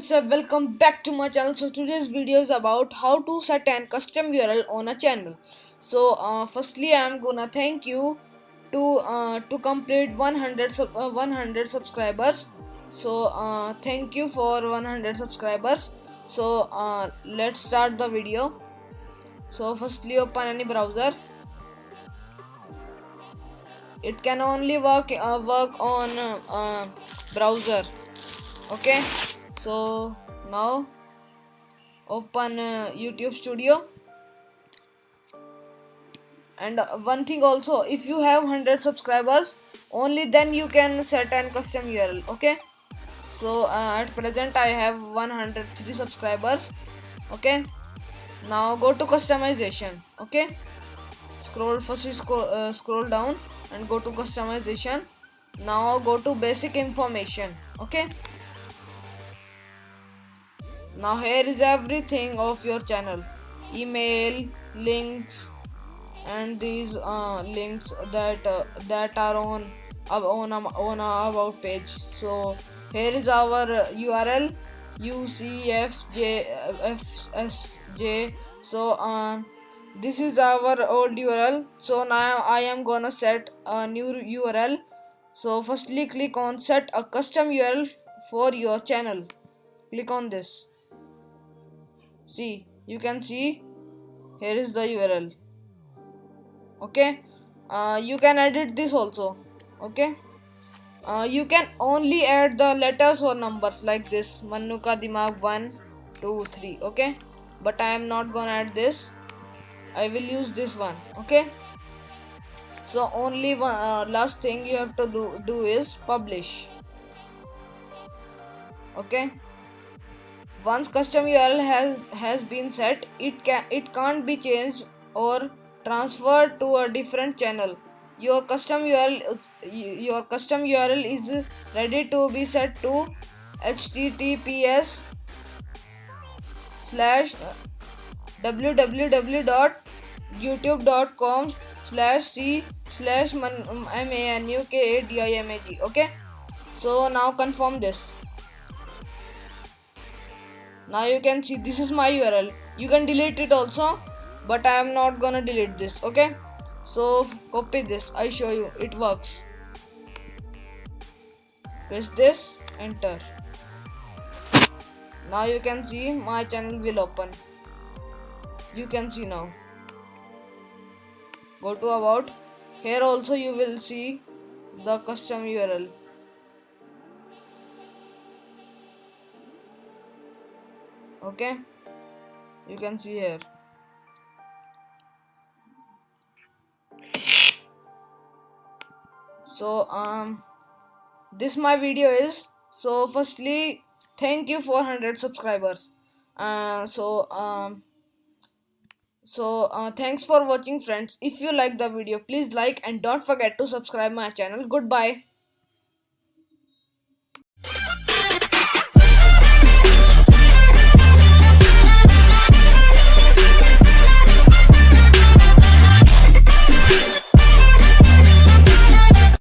friends, welcome back to my channel. So today's video is about how to set an custom URL on a channel. So firstly I'm gonna thank you to complete 100 subscribers. So thank you for 100 subscribers. So let's start the video. So firstly open any browser. It can only work on browser. Okay, so now open YouTube Studio. And one thing also, if you have 100 subscribers, only then you can set an custom URL. Okay, so at present I have 103 subscribers. Okay, now go to customization. Okay, scroll down and go to customization. Now go to basic information. Okay, now here is everything of your channel: email, links, and these links that are on our about page. So here is our URL ucfjfsj. So this is our old URL. So now I am gonna set a new URL. So firstly click on set a custom URL for your channel. Click on this. See, you can see here is the URL. Okay, you can edit this also. Okay, you can only add the letters or numbers like this: Manu ka Dimag 1 2 3. Okay, but I am not gonna add this. I will use this one. Okay, so only one last thing you have to do is publish. Okay, once custom URL has been set, it can't be changed or transferred to a different channel. Your custom URL is ready to be set to https slash www.youtube.com /c /manukadimag. Okay, so now confirm this. Now you can see this is my URL. You can delete it also, but I am not gonna delete this. Okay, so copy this. I show you it works. Press this, enter. Now you can see my channel will open. You can see now. Go to about. Here also you will see the custom URL. Okay, you can see here. So this my video is. So firstly thank you for 100 subscribers. Thanks for watching, friends. If you like the video, please like and don't forget to subscribe my channel. Goodbye.